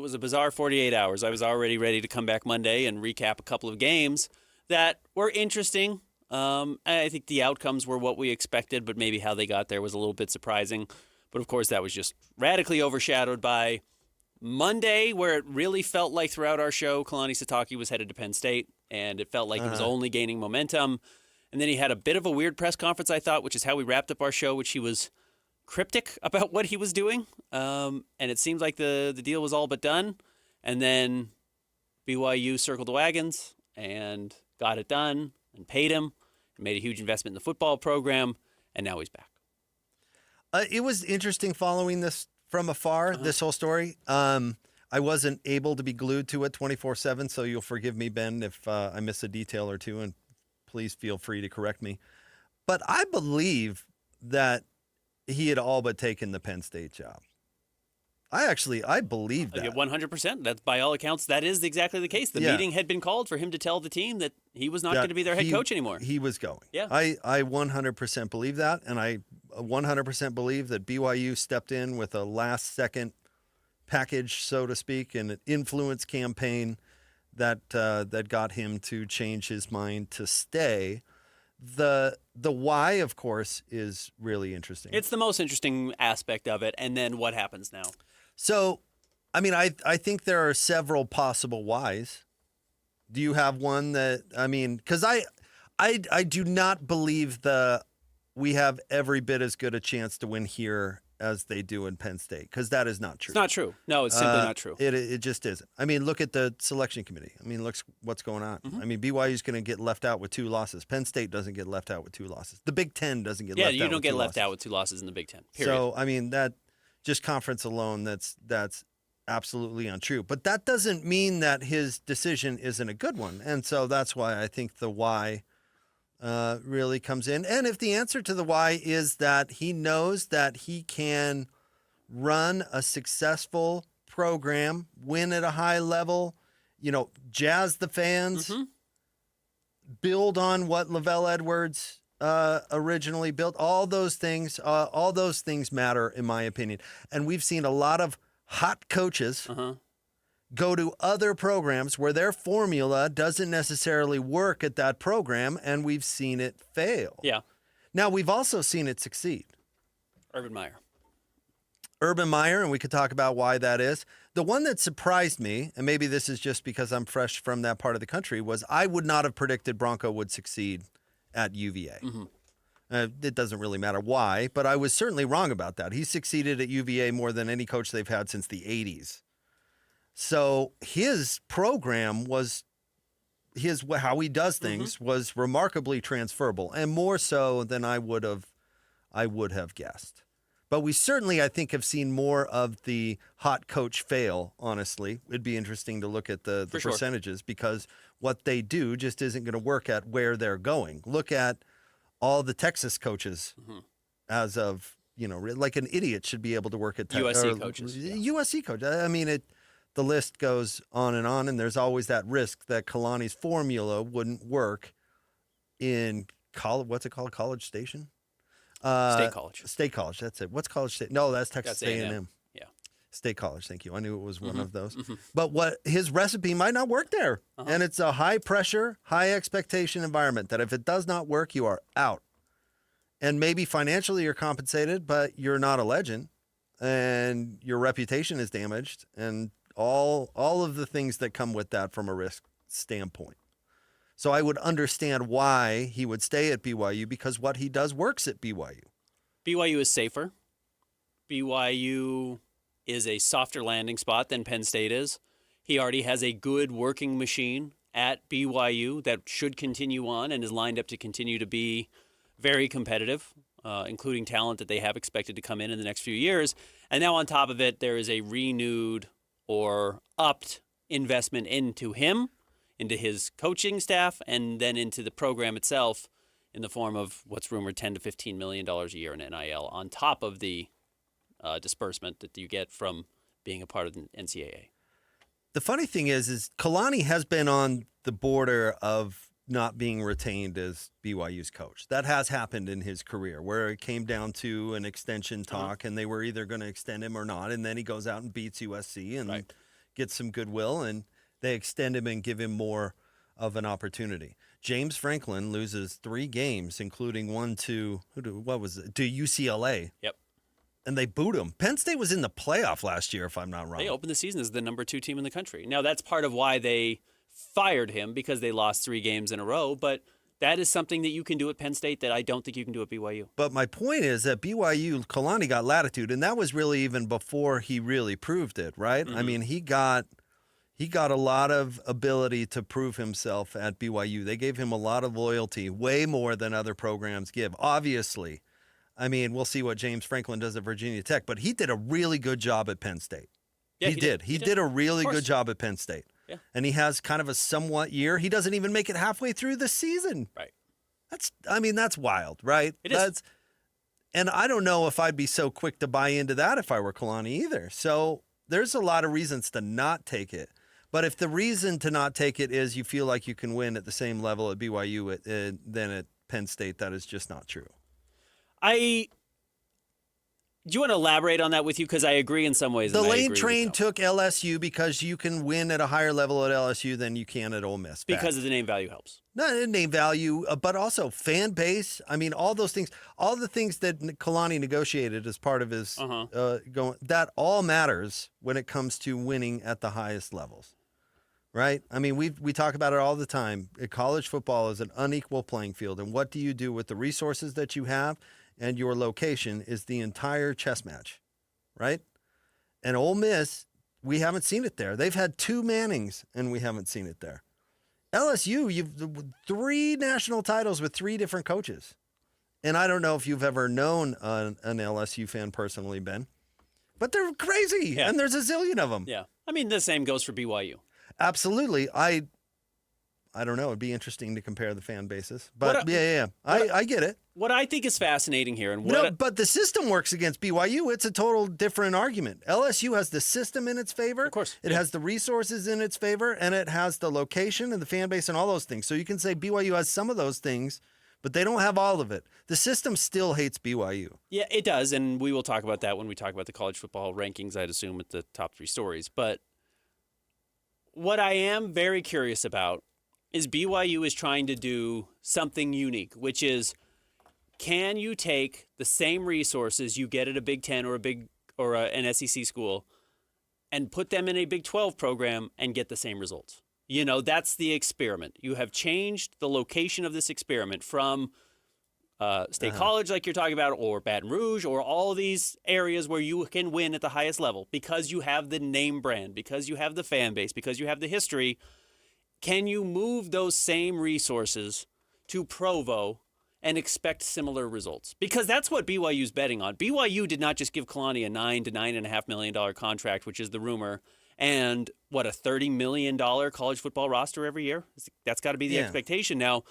was a bizarre 48 hours. I was already ready to come back Monday and recap a couple of games that were interesting. I think the outcomes were what we expected, but maybe how they got there was a little bit surprising. But of course, that was just radically overshadowed by Monday, where it really felt like throughout our show, Kalani Sitake was headed to Penn State, and it felt like he was only gaining momentum. And then he had a bit of a weird press conference, I thought, which is how we wrapped up our show, which he was cryptic about what he was doing. And it seems like the deal was all but done. And then BYU circled the wagons and got it done and paid him and made a huge investment in the football program. And now he's back. It was interesting following this from afar, this whole story. I wasn't able to be glued to it 24/7, so you'll forgive me, Ben, if I miss a detail or two, and please feel free to correct me. But I believe that he had all but taken the Penn State job. I believe that. 100%. That's by all accounts, that is exactly the case. The meeting had been called for him to tell the team that he was not going to be their head coach anymore. He was going. Yeah. I 100% believe that, and I 100% believe that BYU stepped in with a last-second package, so to speak, and an influence campaign that got him to change his mind to stay. The why, of course, is really interesting. It's the most interesting aspect of it, and then what happens now? So, I mean, I think there are several possible whys. Do you have one that, I mean, because I do not believe we have every bit as good a chance to win here as they do in Penn State, because that is not true. It's not true. No, it's simply not true. It just isn't. I mean, look at the selection committee. I mean, look what's going on. I mean, BYU's going to get left out with 2 losses. Penn State doesn't get left out with 2 losses. The Big Ten doesn't get left out with 2 losses. Yeah, you don't get left out with 2 losses in the Big Ten, period. So, I mean, that just conference alone, that's absolutely untrue. But that doesn't mean that his decision isn't a good one. And so that's why I think the why really comes in. And if the answer to the why is that he knows that he can run a successful program, win at a high level, jazz the fans, build on what Lavelle Edwards originally built. All those things matter, in my opinion. And we've seen a lot of hot coaches go to other programs where their formula doesn't necessarily work at that program, and we've seen it fail. Yeah. Now, we've also seen it succeed. Urban Meyer, and we could talk about why that is. The one that surprised me, and maybe this is just because I'm fresh from that part of the country, was I would not have predicted Bronco would succeed at UVA. It doesn't really matter why, but I was certainly wrong about that. He succeeded at UVA more than any coach they've had since the 80s. So his program was how he does things was remarkably transferable, and more so than I would have guessed. But we certainly, I think, have seen more of the hot coach fail, honestly. It'd be interesting to look at the percentages, because what they do just isn't going to work at where they're going. Look at all the Texas coaches as of, like an idiot should be able to work at USC coaches. USC coach. I mean, the list goes on, and there's always that risk that Kalani's formula wouldn't work in college. What's it called? College Station? State College. State College, that's it. What's College State? No, that's Texas A&M. Yeah. State College, thank you. I knew it was one of those. But what his recipe might not work there. And it's a high-pressure, high-expectation environment that if it does not work, you are out. And maybe financially you're compensated, but you're not a legend, and your reputation is damaged, and all of the things that come with that from a risk standpoint. So I would understand why he would stay at BYU, because what he does works at BYU. BYU is safer. BYU is a softer landing spot than Penn State is. He already has a good working machine at BYU that should continue on and is lined up to continue to be very competitive, including talent that they have expected to come in the next few years. And now on top of it, there is a renewed or upped investment into him, into his coaching staff, and then into the program itself in the form of what's rumored $10 to $15 million a year in NIL on top of the disbursement that you get from being a part of the NCAA. The funny thing is Kalani has been on the border of not being retained as BYU's coach. That has happened in his career, where it came down to an extension talk, and they were either going to extend him or not, and then he goes out and beats USC and gets some goodwill, and they extend him and give him more of an opportunity. James Franklin loses 3 games, including one to UCLA. Yep. And they boot him. Penn State was in the playoff last year, if I'm not wrong. They opened the season as the number 2 team in the country. Now, that's part of why they fired him, because they lost 3 games in a row, but that is something that you can do at Penn State that I don't think you can do at BYU. But my point is that BYU, Kalani got latitude, and that was really even before he really proved it, right? Mm-hmm. I mean, he got a lot of ability to prove himself at BYU. They gave him a lot of loyalty, way more than other programs give. Obviously, I mean, we'll see what James Franklin does at Virginia Tech, but he did a really good job at Penn State. Yeah, he did. He did a really good job at Penn State. Yeah. And he has kind of a somewhat year. He doesn't even make it halfway through the season. Right. That's wild, right? It is. And I don't know if I'd be so quick to buy into that if I were Kalani either. So there's a lot of reasons to not take it. But if the reason to not take it is you feel like you can win at the same level at BYU than at Penn State, that is just not true. Do you want to elaborate on that with you? Because I agree in some ways. The and I lane agree train with took LSU because you can win at a higher level at LSU than you can at Ole Miss. because of the name value helps. Not name value, but also fan base. I mean, all those things, all the things that Kalani negotiated as part of his that all matters when it comes to winning at the highest levels, right? I mean, we talk about it all the time. College football is an unequal playing field, and what do you do with the resources that you have? And your location is the entire chess match, right? And Ole Miss, we haven't seen it there. They've had 2 Mannings, and we haven't seen it there. LSU, you've 3 national titles with 3 different coaches. And I don't know if you've ever known an LSU fan personally, Ben, but they're crazy, and there's a zillion of them. Yeah. I mean, the same goes for BYU. Absolutely. I don't know. It'd be interesting to compare the fan bases. But I get it. What I think is fascinating here, and but the system works against BYU. It's a total different argument. LSU has the system in its favor. Of course. It has the resources in its favor, and it has the location and the fan base and all those things. So you can say BYU has some of those things, but they don't have all of it. The system still hates BYU. Yeah, it does, and we will talk about that when we talk about the college football rankings, I'd assume, at the top 3 stories. But what I am very curious about is BYU is trying to do something unique, which is, can you take the same resources you get at a Big Ten or an SEC school and put them in a Big 12 program and get the same results? You know, that's the experiment. You have changed the location of this experiment from State College, like you're talking about, or Baton Rouge, or all of these areas where you can win at the highest level because you have the name brand, because you have the fan base, because you have the history. Can you move those same resources to Provo and expect similar results? Because that's what BYU's betting on. BYU did not just give Kalani a $9 to $9.5 million contract, which is the rumor, and a $30 million college football roster every year. That's got to be the expectation. Now,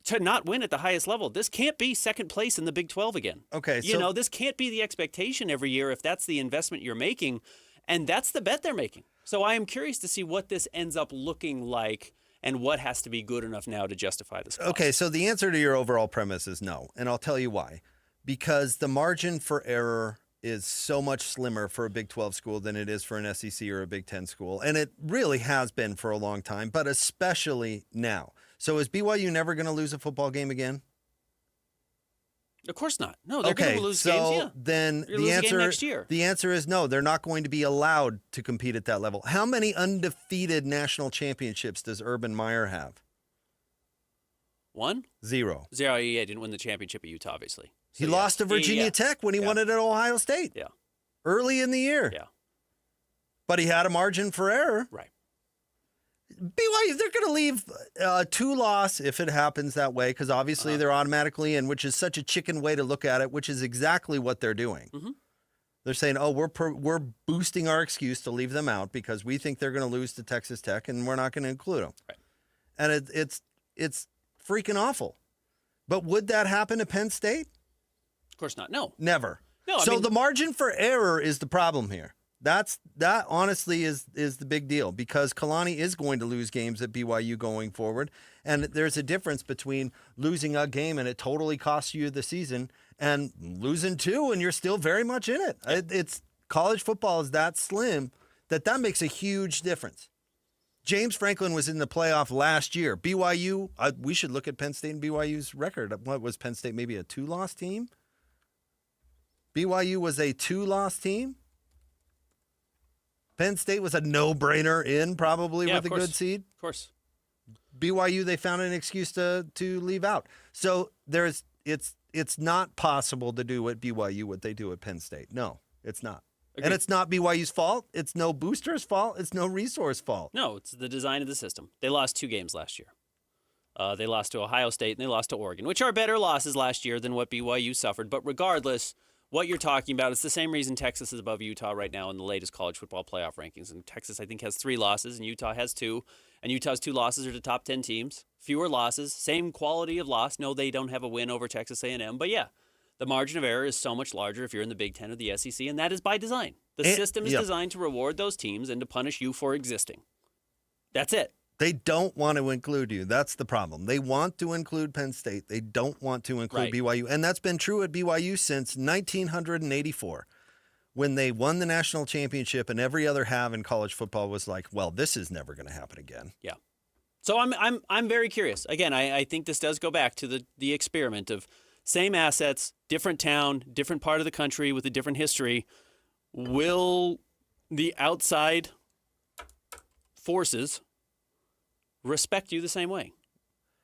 to not win at the highest level, this can't be second place in the Big 12 again. Okay, this can't be the expectation every year if that's the investment you're making, and that's the bet they're making. So I am curious to see what this ends up looking like and what has to be good enough now to justify this cost. Okay, so the answer to your overall premise is no, and I'll tell you why. Because the margin for error is so much slimmer for a Big 12 school than it is for an SEC or a Big 10 school, and it really has been for a long time, but especially now. So is BYU never going to lose a football game again? Of course not. No, they're going to lose games. Yeah. Then next year. The answer is no. They're not going to be allowed to compete at that level. How many undefeated national championships does Urban Meyer have? 1? 0. 0. Yeah, didn't win the championship at Utah, obviously. So, he lost to Virginia Tech when he won it at Ohio State. Yeah. Early in the year. Yeah. But he had a margin for error. Right. BYU, they're going to leave 2-loss if it happens that way, because obviously they're automatically in, which is such a chicken way to look at it, which is exactly what they're doing. Mm-hmm. They're saying, oh, we're boosting our excuse to leave them out because we think they're going to lose to Texas Tech, and we're not going to include them. Right. And it's freaking awful. But would that happen at Penn State? Of course not. No. Never. No. So the margin for error is the problem here. That honestly is the big deal, because Kalani is going to lose games at BYU going forward, and there's a difference between losing a game and it totally costs you the season and losing 2 and you're still very much in it. It's college football is that slim that makes a huge difference. James Franklin was in the playoff last year. BYU, we should look at Penn State and BYU's record. What was Penn State, maybe a 2-loss team? BYU was a 2-loss team. Penn State was a no-brainer in probably with a good seed. Of course. BYU, they found an excuse to leave out. So it's not possible to do at BYU what they do at Penn State. No, it's not. Agreed. And it's not BYU's fault. It's no booster's fault. It's no resource fault. No, it's the design of the system. They lost 2 games last year. They lost to Ohio State and they lost to Oregon, which are better losses last year than what BYU suffered. But regardless, what you're talking about, it's the same reason Texas is above Utah right now in the latest college football playoff rankings. And Texas, I think, has 3 losses, and Utah has 2. And Utah's 2 losses are to top 10 teams. Fewer losses, same quality of loss. No, they don't have a win over Texas A&M. But yeah, the margin of error is so much larger if you're in the Big Ten or the SEC, and that is by design. The system is designed to reward those teams and to punish you for existing. That's it. They don't want to include you. That's the problem. They want to include Penn State. They don't want to include BYU. And that's been true at BYU since 1984, when they won the national championship and every other half in college football was like, well, this is never going to happen again. Yeah. So I'm very curious. Again, I think this does go back to the experiment of same assets, different town, different part of the country with a different history. Will the outside forces respect you the same way?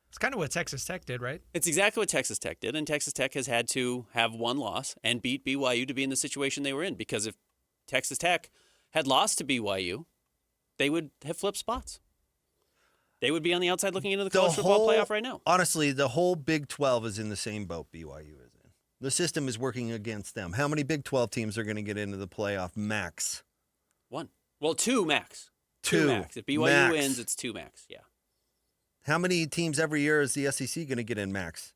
It's kind of what Texas Tech did, right? It's exactly what Texas Tech did, and Texas Tech has had to have 1 loss and beat BYU to be in the situation they were in, because if Texas Tech had lost to BYU, they would have flipped spots. They would be on the outside looking into the college football playoff right now. Honestly, the whole Big 12 is in the same boat BYU is in. The system is working against them. How many Big 12 teams are going to get into the playoff max? 1. Well, 2 max. 2 max. If BYU max. wins, it's 2 max. Yeah. How many teams every year is the SEC going to get in max?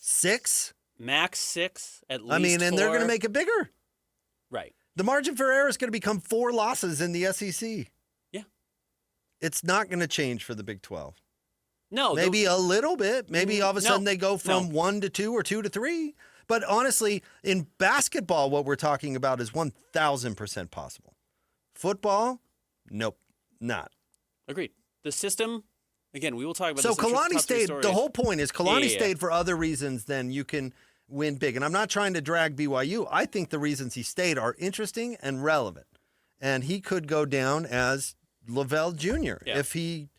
6? Max 6, at least. I mean, and 4. they're going to make it bigger. Right. The margin for error is going to become 4 losses in the SEC. Yeah. It's not going to change for the Big 12. No. Maybe a little bit. Maybe all of a sudden they go from 1 to 2 or 2 to 3. But honestly, in basketball, what we're talking about is 1,000% possible. Football, nope, not. Agreed. The system, again, we will talk about so this. So Kalani State, the whole point is Kalani State for other reasons than you can win big. And I'm not trying to drag BYU. I think the reasons he stayed are interesting and relevant. And he could go down as Lavelle Jr. if he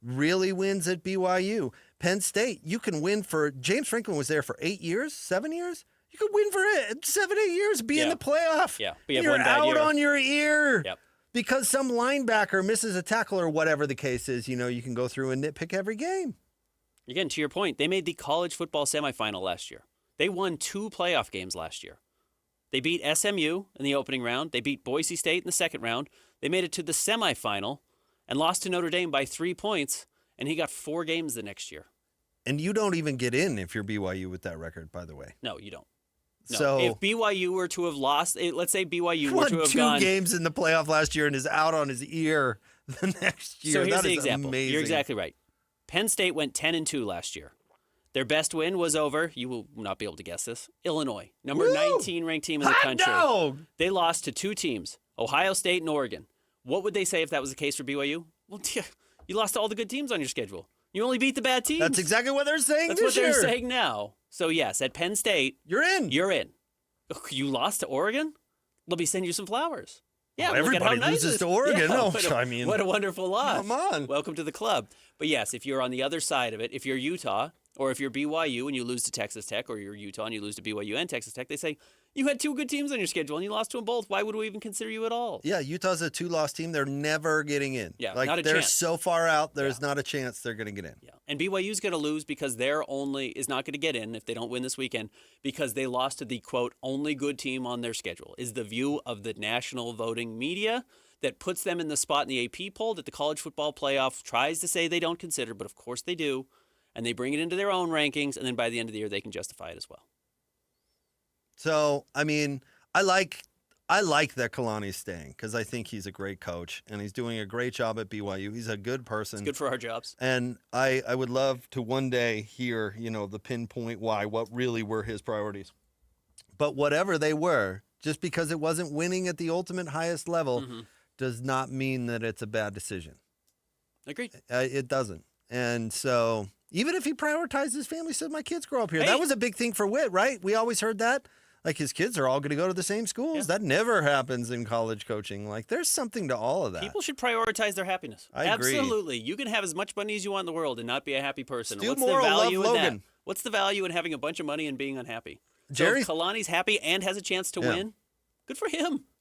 really wins at BYU. Penn State, you can win for, James Franklin was there for 8 years, 7 years. You could win for 7, 8 years, be in the playoff. Yeah, but you're out on your ear. Yep. Because some linebacker misses a tackle or whatever the case is, you can go through and nitpick every game. Again, to your point, they made the college football semifinal last year. They won 2 playoff games last year. They beat SMU in the opening round. They beat Boise State in the second round. They made it to the semifinal and lost to Notre Dame by 3 points, and he got 4 games the next year. And you don't even get in if you're BYU with that record, by the way. No, you don't. No. So if BYU were to have lost, let's say BYU were to have 2 games in the playoff last year and is out on his ear the next year. So here's that the is example. Amazing. You're exactly right. Penn State went 10-2 last year. Their best win was over, you will not be able to guess this, Illinois, number 19 ranked team in the country. Dog. They lost to 2 teams, Ohio State and Oregon. What would they say if that was the case for BYU? Well, you lost to all the good teams on your schedule. You only beat the bad teams. That's exactly what they're saying That's this what year. they're saying now. So yes, at Penn State, You're in. You're in. You lost to Oregon? Let me send you some flowers. Yeah, well, look at how everybody nice loses it to is. Oregon. Yeah, No, what what a wonderful loss. Come on. Welcome to the club. But yes, if you're on the other side of it, if you're Utah, or if you're BYU and you lose to Texas Tech, or you're Utah and you lose to BYU and Texas Tech, they say, you had 2 good teams on your schedule and you lost to them both. Why would we even consider you at all? Yeah, Utah's a 2-loss team. They're never getting in. Yeah, like not a they're chance. so far out. There's not a chance they're going to get in. Yeah, and BYU's going to lose because is not going to get in if they don't win this weekend because they lost to the, quote, only good team on their schedule, is the view of the national voting media that puts them in the spot in the AP poll that the college football playoff tries to say they don't consider, but of course they do, and they bring it into their own rankings, and then by the end of the year they can justify it as well. So, I mean, I like that Kalani's staying because I think he's a great coach and he's doing a great job at BYU. He's a good person. It's good for our jobs. And I would love to one day hear, the pinpoint why, what really were his priorities. But whatever they were, just because it wasn't winning at the ultimate highest level does not mean that it's a bad decision. Agreed. It doesn't. And so even if he prioritized his family, said my kids grow up here. Hey. That was a big thing for Witt, right? We always heard that. Like his kids are all going to go to the same schools. Yeah. That never happens in college coaching. Like there's something to all of that. People should prioritize their happiness. I agree. Absolutely. You can have as much money as you want in the world and not be a happy person. Stu What's Moore the will love value in that? Logan. What's the value in having a bunch of money and being unhappy? So Jerry- if Kalani's happy and has a chance to Yeah. win, good for him.